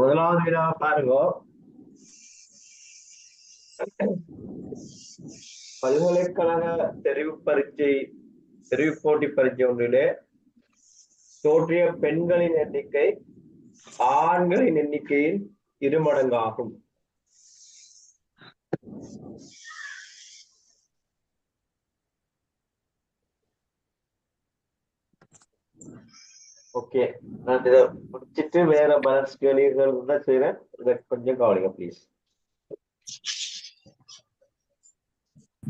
முதலாவது வினா பாருங்க. பல்கலைக்கழக தெரிவு போட்டி பரீட்சை ஒன்றிலே தோற்றிய பெண்களின் எண்ணிக்கை ஆண்களின் எண்ணிக்கையின் 2 மடங்காகும். ஓகே, நான் இதை முடிச்சிட்டு வேற பேலன்ஸ் கேள்விகள் தான் செய்யறேன். இதை கொஞ்சம் கவனிங்க ப்ளீஸ்.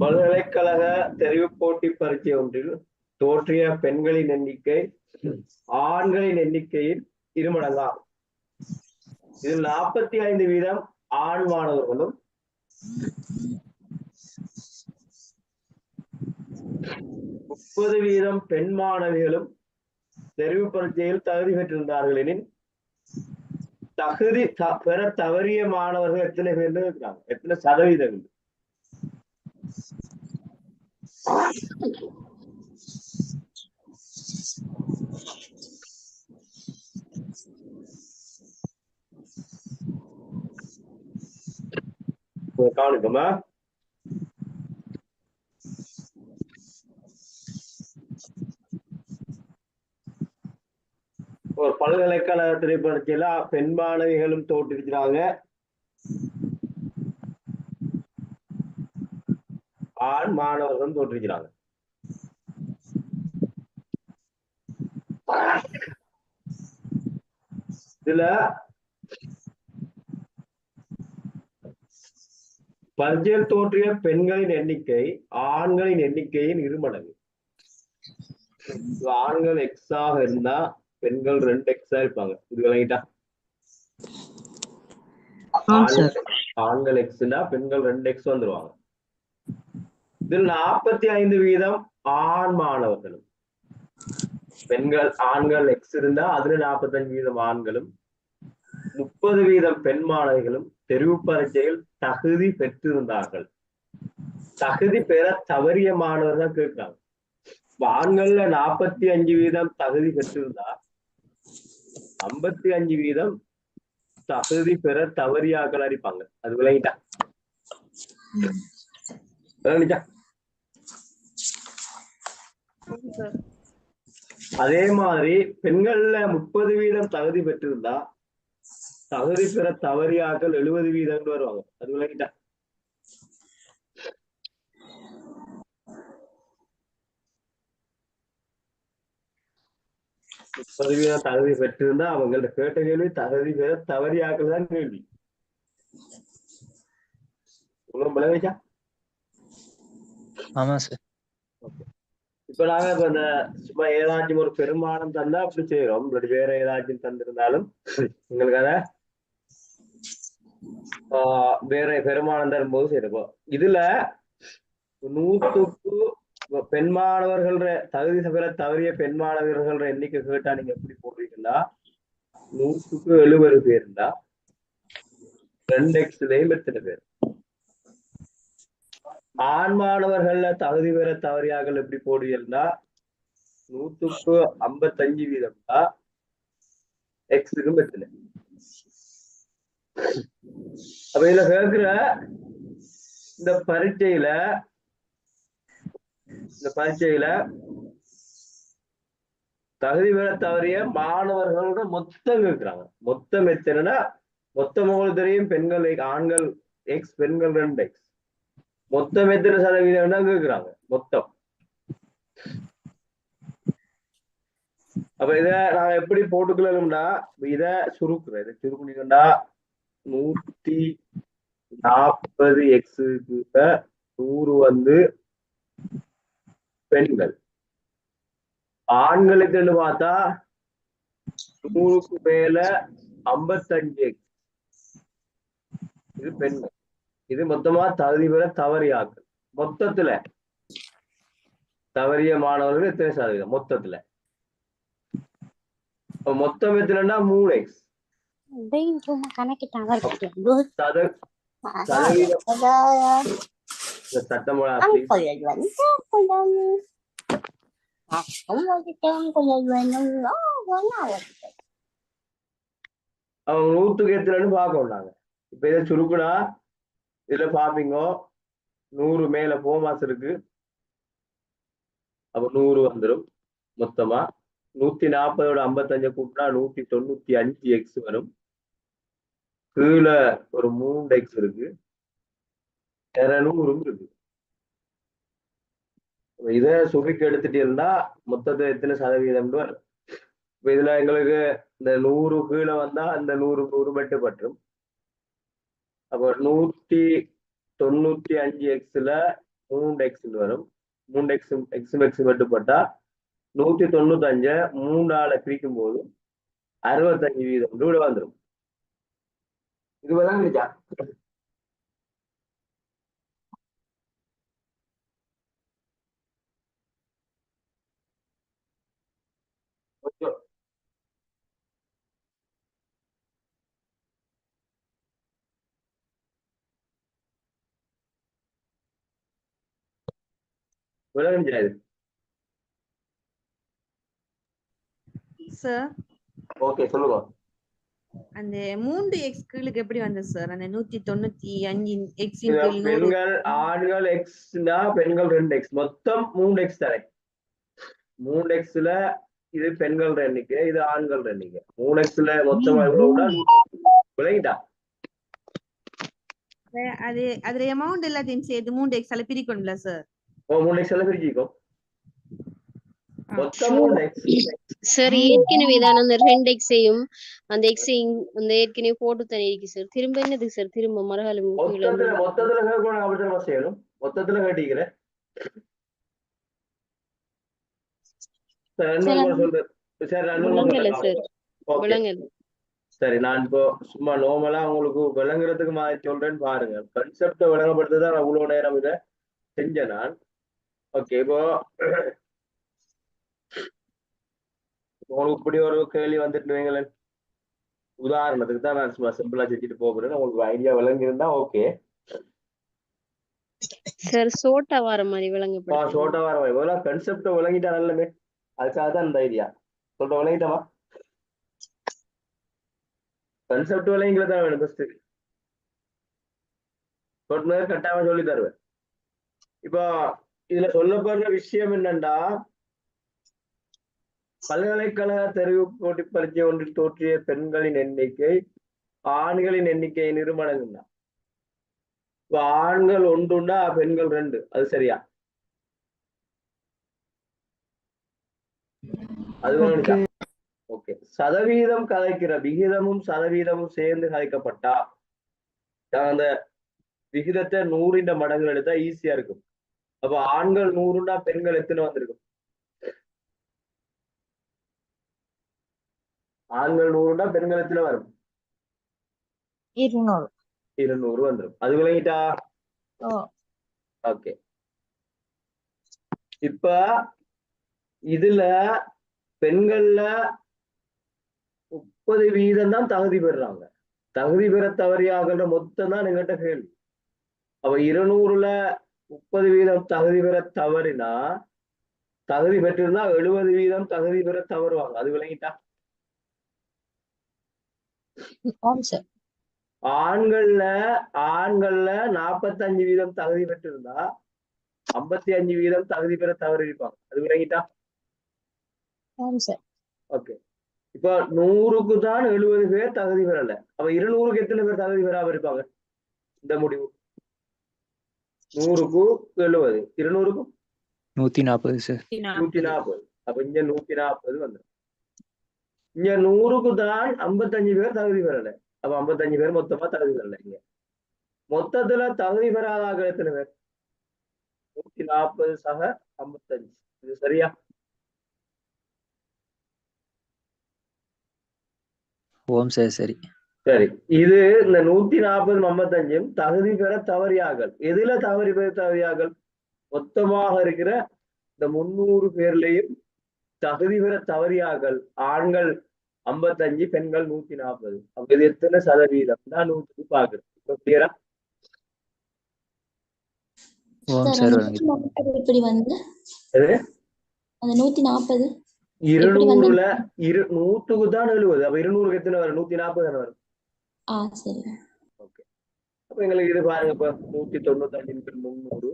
பல்கலைக்கழக தெரிவு போட்டி பரீட்சை ஒன்றில் தோற்றிய பெண்களின் எண்ணிக்கை ஆண்களின் எண்ணிக்கையில் 2 மடங்காகும். இதில் 45% ஆண் மாணவர்களும் 30% பெண் மாணவிகளும் தெரிவு பரீட்சையில் தகுதி பெற்றிருந்தார்கள் எனில் தகுதி பெற தவறிய மாணவர்கள் எத்தனை பேர் இருக்கிறாங்க? எத்தனை சதவீதம்? கவனிக்கமா? ஒரு பல்கலைக்கழக திரைப்படத்தில பெண் மாணவிகளும் தோற்றிருக்கிறாங்க, ஆண் மாணவர்களும் தோற்றிருக்கிறாங்க. இதுல பரீட்சையில் தோற்றிய பெண்களின் எண்ணிக்கை ஆண்களின் எண்ணிக்கையின் 2 மடங்கு. ஆண்கள் எக்ஸ் ஆக இருந்தா பெண்கள் 2 எக்ஸா இருப்பாங்க. இது விளங்கிட்டா? ஆண்கள் எக்ஸ்னா பெண்கள் 2 எக்ஸ் வந்துருவாங்க. இதில் 45% ஆண் மாணவர்களும், ஆண்கள் எக்ஸ் இருந்தா அதுல 45% ஆண்களும் 30% பெண் மாணவிகளும் தெரிவு பரீட்சையில் தகுதி பெற்றிருந்தார்கள். தகுதி பெற தவறிய மாணவர் தான் கேட்கிறாங்க. ஆண்கள்ல 45% தகுதி பெற்றிருந்தா 55% தகுதி பெற தவறியாக்கள் அடிப்பாங்க. அது விளங்கிட்டா? அதே மாதிரி பெண்கள்ல 30% தகுதி பெற்றிருந்தா தகுதி பெற தவறியாக்கள் 70% வருவாங்க. அது விளங்கிட்டா? தகுதி பெற்றிருந்தா அவங்கள்ட்ட கேட்ட கேள்வி தகுதி பெற தவறியாக்கள் தான் கேள்வி. விளங்கிச்சா? ஆமா சார். இப்ப நாங்க இப்ப இந்த சும்மா ஏதாச்சும் ஒரு பெருமானம் தந்தா அப்படி செய்யறோம். வேற ஏதாச்சும் தந்திருந்தாலும் உங்களுக்கு அத வேற பெருமானம் தரும்போது செய்யறோம். இதுல 100க்கு பெண் மாணவர்கள் தகுதி பெற தவறிய பெண் மாணவர்கள் எண்ணிக்கை கேட்டா நீங்க எப்படி போடுறீங்கன்னா 100க்கு 70 பேர் இருந்தா 2 எக்ஸ்லயும் எத்தனை பேர்? ஆண் மாணவர்கள்ல தகுதி பெற தவறியாக்கள் எப்படி போடுவீங்கன்னா 100க்கு 55% தான் எக்ஸுக்கும் எத்தனை? அப்ப இதுல கேட்கிற இந்த பரீட்சையில தகுதி பெற தவறிய மாணவர்களோட மொத்தம் கேட்கிறாங்க. மொத்தம் எத்தனைன்னா மொத்தம் உங்களுக்கு தெரியும், பெண்கள் ஆண்கள் எக்ஸ், பெண்கள் 2 எக்ஸ். மொத்தம் எத்தனை சதவீதம் தான் கேட்கிறாங்க மொத்தம். அப்ப இத நான் எப்படி போட்டுக்கலாம்னா இத சுருக்குறேன். இதை சுருக்குனீங்கன்னா 140 எக்ஸுக்கு 100 வந்து பெண்கள். ஆண்களுக்குன்னு பார்த்தா 100க்கு மேல 55 எக்ஸ், இது பெண்கள். இது மொத்தமா தகுதி பெற தவறியாக்கள். மொத்தத்துல தவறிய மாணவர்கள் எத்தனை சதவீதம்? மொத்தத்துல மொத்தம் எத்தனைன்னா 3 எக்ஸ். அவங்க 100க்கு எத்தனைன்னு பார்க்கணும் நாங்க. இப்ப இதை சுருக்குனா இதுல பாப்பீங்க 100 மேல போமாஸ் இருக்கு. அப்ப 100 வந்துடும் மொத்தமா. 140 55 கூட்டினா 195 எக்ஸ் வரும். கீழே ஒரு 3 எக்ஸ் இருக்கு, 200 இருக்கு. இதை சுருக்கி எடுத்துட்டு இருந்தா மொத்தத்தை எத்தனை சதவீதம் வரும்? இப்ப இதுல எங்களுக்கு இந்த 100 கீழே வந்தா அந்த 100 மெட்டு பற்றும். அப்ப 195 எக்ஸ்ல 3 எக்ஸ் வரும். 3 எக்ஸ் மட்டுப்பட்டா 195 3ஆல பிரிக்கும் போது 65% கூட வந்துடும். இதுதான் நிஜா. விளங்குச்சா இது? சார் ஓகே சொல்லுங்க. அந்த 3 எக்ஸ் கீழுக்கு எப்படி வந்தது சார்? அந்த 195 எக்ஸ் பெண்கள் ஆண்கள் எக்ஸ்னா பெண்கள் 2 எக்ஸ், மொத்தம் 3 எக்ஸ் தானே. 3 எக்ஸ்ல இது பெண்கள் எண்ணிக்கை, இது ஆண்கள் எண்ணிக்கை. 3 எக்ஸ்ல மொத்தமா எவ்வளவுனா விளங்கிட்டா? அது அதுல அமௌண்ட் எல்லாத்தையும் சேர்த்து 3 எக்ஸ்ல பிரிக்கணும்ல சார்? ஓ 3 எக்ஸ்ல பிரிச்சிக்கும் மொத்தம் 3 எக்ஸ். சார் ஏற்கனவே தான் அந்த 2 எக்ஸையும் அந்த எக்ஸையும் அந்த ஏற்கனவே போட்டு தானே இருக்கு சார். திரும்ப என்னதுக்கு சார் திரும்ப மரகாலம் மொத்தத்துல கேட்கணும். அப்படித்தான் செய்யணும். மொத்தத்துல கேட்டிக்கிறேன். சரி, நான் இப்போ சும்மா நார்மலா உங்களுக்கு விளங்குறதுக்கு மாதிரி சொல்றேன்னு பாருங்க. கன்செப்ட விளங்கப்படுத்துதான் நான் இவ்வளவு நேரம் இதை செஞ்சேன் நான். ஓகே, இப்போ உங்களுக்கு இப்படி ஒரு கேள்வி வந்துட்டு வைங்களேன். உதாரணத்துக்கு தான் நான் சும்மா சிம்பிளா செஞ்சுட்டு போகிறேன். உங்களுக்கு ஐடியா விளங்கியிருந்தா ஓகே. சார் சோட்டா வர மாதிரி விளங்கப்படுது. சோட்டா வர மாதிரி முதல்ல கன்செப்ட விளங்கிட்டா நல்லமே. அதுக்காக தான் இந்த ஐடியா சொல்ற. விளங்கிட்டமா? கன்செப்ட் விளங்கில தான் வேணும். ஃபர்ஸ்ட் கட்டாம சொல்லி தருவேன். இப்போ இதுல சொல்லப்படுற விஷயம் என்னன்னா, பல்கலைக்கழக தெரிவு போட்டி பரீட்சை ஒன்றில் தோற்றிய பெண்களின் எண்ணிக்கை ஆண்களின் எண்ணிக்கையை நிறுவனங்கள்னா. இப்ப ஆண்கள் 1 பெண்கள் 2, அது சரியா? அது ஓகே. சதவீதம் கதைக்கிற விகிதமும் சதவீதமும் சேர்ந்து கதைக்கப்பட்டா அந்த விகிதத்தை 100 மடங்குகள் எடுத்தா ஈஸியா இருக்கும். அப்ப ஆண்கள் 100 பெண்கள் எத்தனை வந்திருக்கும்? ஆண்கள் 100 பெண்கள் எத்தனை வரும்? 200 வந்துடும். அது விளங்கிட்டா? ஓகே. இப்ப இதுல பெண்கள்ல 30% தான் தகுதி பெறுறாங்க. தகுதி பெற தவறியாகிற மொத்தம் தான் எங்கிட்ட கேள்வி. அப்ப 200ல 30% தகுதி பெற தவறினா, தகுதி பெற்றிருந்தா 70% தகுதி பெற தவறுவாங்க. அது விளங்கிட்டா? ஆண்கள்ல 45% தகுதி பெற்றிருந்தா 55% தகுதி பெற தவறி இருப்பாங்க. அது விளங்கிட்டா? ஓகே. இப்ப 100க்கு தான் 70 பேர் தகுதி பெறல. அப்ப 200க்கு எத்தனை பேர் தகுதி பெறாம இருப்பாங்க? இந்த முடிவு 100க்கு 70, 200க்கு 140 சார். 140. அப்ப இங்க 140 வந்துடும். இங்க 100க்கு தான் 55 பேர் தகுதி பெறல. அப்ப 55 பேர் மொத்தமா தகுதி பெறல. இங்க மொத்தத்துல தகுதி பெறாத எத்தனை பேர்? 140 சக 55. இது சரியா? ஓம் சார். சரி சரி. இது இந்த 140 55 தகுதி பெற தவறியாகல். எதுல தவறி பெற தவறியாகல்? மொத்தமாக இருக்கிற இந்த 300 பேர்லயும் தகுதி பெற தவறியாகல். ஆண்கள் 55, பெண்கள் 140. அப்ப இது எத்தனை சதவீதம் தான் 100க்கு பாக்குறேன். இப்ப கிளியரா? ஓம் சார். எப்படி வந்து அந்த 140 200ல 100க்கு தான் 70. அப்ப 200க்கு எத்தனை வரும்? 140 தானே வரும். சரி. ஓகே, அப்ப எங்களுக்கு இது பாருங்க, இப்ப 195 300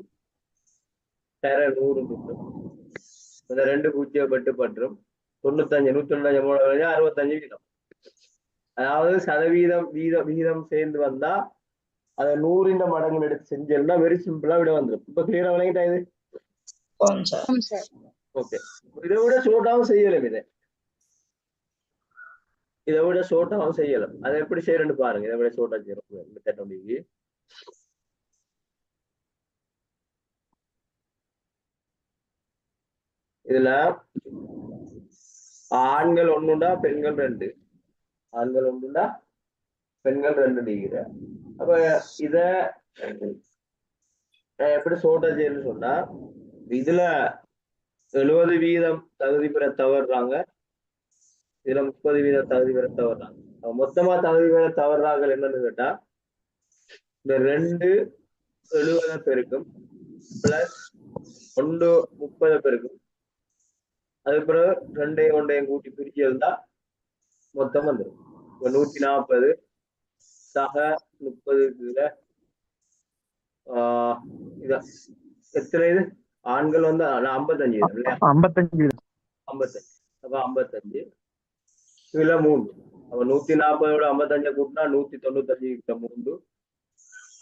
100 இந்த 2 பூஜ்ஜியம் பட்டு பற்றும் 95 195 65 வீதம். அதாவது சதவீதம் வீதம் சேர்ந்து வந்தா அதை 100 மடங்கு எடுத்து செஞ்சோம்னா வெரி சிம்பிளா விட வந்துடும். இப்ப கிளியரா விளங்கிட்டா இது? ஓகே, இதை விட ஷோர்ட்டாவும் செய்யலாம். இதை விட ஷோர்ட்டாவும் செய்யலாம். அதை எப்படி செய்யறேன்னு பாருங்க. இதை விட ஷோர்ட்டா செய்யறோம். இதுல ஆண்கள் 1 பெண்கள் 2, ஆண்கள் 1 பெண்கள் 2 டிகிரி. அப்ப இத எப்படி ஷோர்ட்டா செய்யணும்னு சொன்னா, இதுல 70 வீதம் தகுதி பெற தவறுறாங்க, இதுல 30 வீதம் தகுதி பெற தவறுறாங்க. மொத்தமா தகுதி பெற தவறுறாங்க என்னன்னு கேட்டா, இந்த 2 70 பெருக்கும் பிளஸ் 1 30 பெருக்கும், அது பிறகு 2 1 கூட்டி பிரிச்சு இருந்தா மொத்தம் வந்துடும். 140 சக 30 இதான் எத்தனை? இது ஆண்கள் 55 இல்லையா? 55. 55. அப்ப 55 இதுல 3. அப்ப 140 55 கூட்டினா 195 3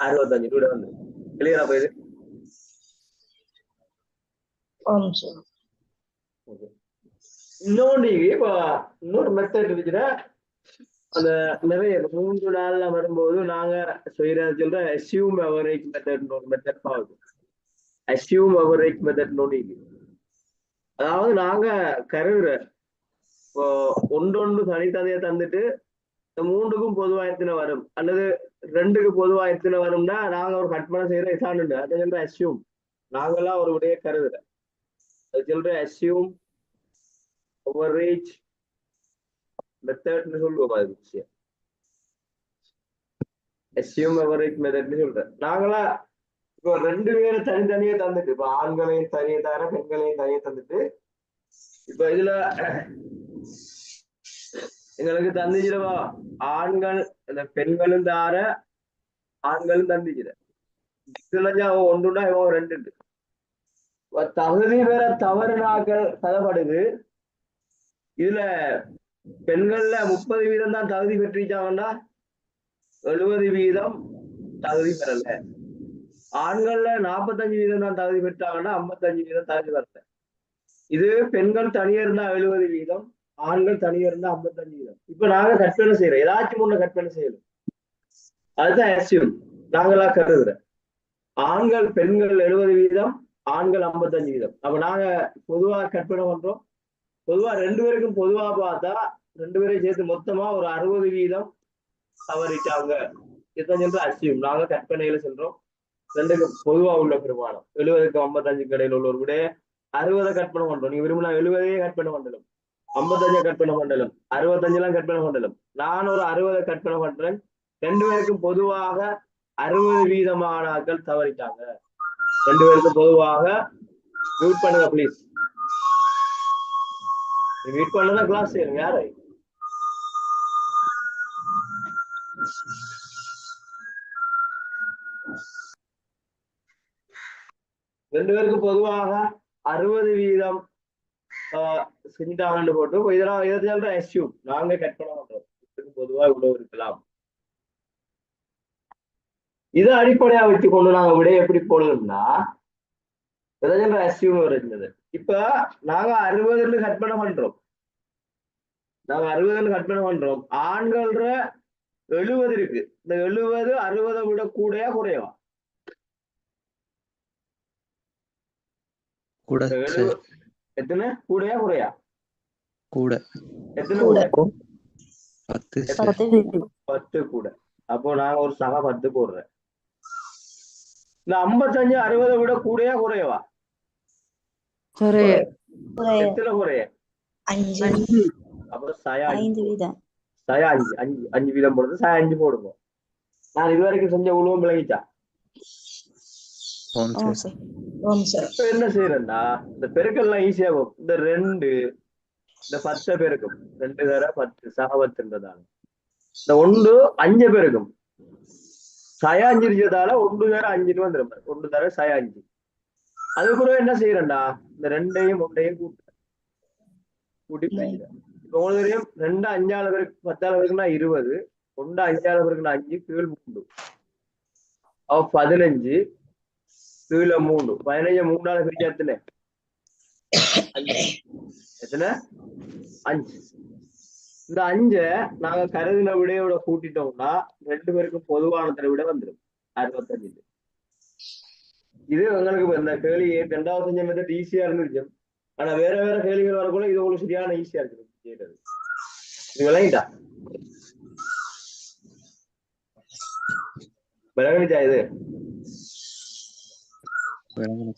65 கூட வந்து கிளியரா போயிது. இன்னொன்று இப்ப இன்னொரு மெத்தட் இருக்குன்னா, அந்த நிறைய 3 நாள்ல வரும்போது நாங்க சொல்ற அசியூம் அவரேஜ் மெத்தட் ஒரு மெத்தட் பாக்குது. அசியூம் அவரேஜ் மெத்தட் நோடிக்கு, அதாவது நாங்க கருதுற இப்போ ஒன்றொன்று தனித்தனியா தந்துட்டு இந்த 3க்கும் பொதுவா எத்தனை வரும் அல்லது 2க்கு பொதுவா எத்தனை வரும்னா நாங்க ஒரு கற்பனை செய்யற எக்ஸாம்பிள் அதை சொல்ற அசியூம். நாங்கெல்லாம் ஒரு விடைய கருதுற அது சொல்ற அசியூம் அவரேஜ் மெத்தட்னு சொல்லுவோம். அது விஷயம் அசியூம் அவரேஜ் மெத்தட்னு சொல்றேன். நாங்களா இப்போ 2 பேரை தனித்தனியே தந்துட்டு, இப்ப ஆண்களையும் தனியே தர பெண்களையும் தனியே தந்துட்டு, இப்ப இதுல எங்களுக்கு தந்துச்சிடவா ஆண்கள் இந்த பெண்களும் தார ஆண்களும் தந்துச்சிட, இதுல அவன் 1 இவன் 2. தகுதி பெற தவறுனாக்கள் கதப்படுது. இதுல பெண்கள்ல 30 வீதம் தான் தகுதி பெற்றிருக்காங்கன்னா 70 வீதம் தகுதி பெறல. ஆண்கள்ல 45 வீதம் தான் தகுதி பெற்றாங்கன்னா 55 வீதம் தகுதி பெறல. இது பெண்கள் தனியா இருந்தா 70 வீதம், ஆண்கள் தனியா இருந்தா 55 வீதம். இப்ப நாங்க கற்பனை செய்யறோம், ஏதாச்சும் ஒண்ணு கற்பனை செய்யணும். அதுதான் அசியூம். நாங்களா கருதுற ஆண்கள் பெண்கள் 70 வீதம், ஆண்கள் 55 வீதம். அப்ப நாங்க பொதுவா கற்பனை பண்றோம். பொதுவா 2 பேருக்கும் பொதுவா பார்த்தா 2 பேரையும் சேர்த்து மொத்தமா ஒரு 60 வீதம் தவறிட்டாங்க. இதுதான் அசியூம். நாங்க கற்பனையில சொல்றோம். 2க்கு பொதுவா உள்ள பெருமானம் 70க்கு 55 இடையில உள்ளவர் கூட 60 கற்பனை பண்றோம். நீங்க விரும்பினா 70 கற்பனை பண்ணலாம், 55 கற்பனை பண்ணலாம், 65 கற்பனை பண்ணலாம். நான் ஒரு 60 கற்பனை பண்றேன். 2 பேருக்கும் பொதுவாக 60 வீதமானாக்கள் தவறிட்டாங்க. 2 பேருக்கும் பொதுவாக மியூட் பண்ணுங்க பிளீஸ். மியூட் பண்ணதான் கிளாஸ் செய்யணும். யாரு 2 பேருக்கும் பொதுவாக 60 வீதம் செஞ்சுட்டாங்கன்னு போட்டு இதெல்லாம் எதாவது அசியூம். நாங்க கற்பனை பண்றோம் பொதுவா இவ்வளவு இருக்கலாம். இதை அடிப்படையா வச்சு கொண்டு நாங்க விடைய எப்படி போடணும்னா எதாவது அசியூம் இருந்தது. இப்ப நாங்க 60 கற்பனை பண்றோம். நாங்க 60 கற்பனை பண்றோம். ஆண்கள்ற 70 இருக்கு. இந்த 70 60 விட கூடயா குறையவா? கூட எத்தனை கூடயா குறையா? கூட. எத்தனை கூட? 10 10 கூட. அப்போ நான் ஒரு சக 10 போடுறேன். இந்த 55 60 விட கூடயா குறையவா? எத்தனை குறைய? 5. அப்போ சய 5 வீதம். சய 5 வீதம் போடுறது. சய 5 போடுவோம். நான் இதுவரைக்கும் செஞ்ச உருவம் விளங்கிச்சா? இப்ப என்ன செய்யறேன்னா இந்த பெருக்கெல்லாம் ஈஸியா போகும். இந்த 2 இந்த 10 பெருக்கும் 2 தர 10 சக 10 என்றதாங்க இந்த 1 5 பேருக்கும் சய 5 இருக்கிறதால 1 தர 5 வந்துடும் 1 தர சய 5. அதுக்குள்ள என்ன செய்யறேன்டா இந்த 2ஐயும் 1ஐயும் கூட்டி பிரிக்கிறேன். இப்ப உங்களுக்கு தெரியும் 2 5 பேருக்கு 10 பேருக்குன்னா 20, 1 5 பேருக்குன்னா 5 கீழ் 3 15 கீழ 3 15 3 பிரிக்க எத்தனை எத்தனை 5. இந்த 5 நாங்க கருதின விடையோட கூட்டிட்டோம்னா 2 பேருக்கும் பொதுவான விட வந்துடும் 65. இது உங்களுக்கு இந்த கேள்வி 2வது செஞ்ச மெத்தட் ஈஸியா இருந்துச்சு. ஆனா வேற வேற கேள்விகள் வரக்குள்ள இது உங்களுக்கு சரியான ஈஸியா இருக்கு கேட்டது. இது விளங்கிட்டா விளங்கிச்சா இது விளங்குது.